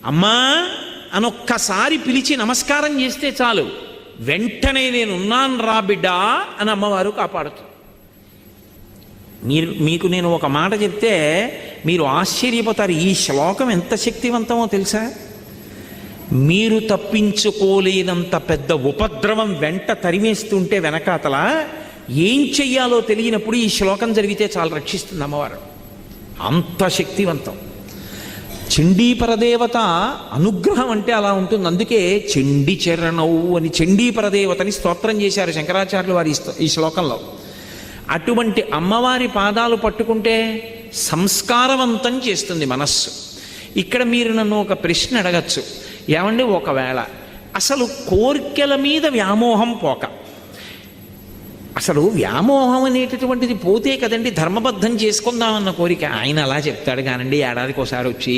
అమ్మా అనొక్కసారి పిలిచి నమస్కారం చేస్తే చాలు, వెంటనే నేనున్నాను రా బిడ్డా అని అమ్మవారు కాపాడుతుంది. మీకు నేను ఒక మాట చెప్తే మీరు ఆశ్చర్యపోతారు. ఈ శ్లోకం ఎంత శక్తివంతమో తెలుసా? మీరు తప్పించుకోలేనంత పెద్ద ఉపద్రవం వెంట తరిమేస్తుంటే వెనకాతల ఏం చెయ్యాలో తెలియనప్పుడు ఈ శ్లోకం జరిగితే చాలా రక్షిస్తుంది అమ్మవారు. అంత శక్తివంతం. చండీపరదేవత అనుగ్రహం అంటే అలా ఉంటుంది. అందుకే చండీ చరణవు అని చండీపరదేవతని స్తోత్రం చేశారు శంకరాచార్యులు వారి ఈ శ్లోకంలో. అటువంటి అమ్మవారి పాదాలు పట్టుకుంటే సంస్కారవంతం చేస్తుంది మనస్సు. ఇక్కడ మీరు నన్ను ఒక ప్రశ్న అడగచ్చు, ఏమండి ఒకవేళ అసలు కోర్కెల మీద వ్యామోహం పోక, అసలు వ్యామోహం అనేటటువంటిది పోతే కదండి ధర్మబద్ధం చేసుకుందామన్న కోరిక. ఆయన అలా చెప్తాడు కానండి, ఏడాదికి ఒకసారి వచ్చి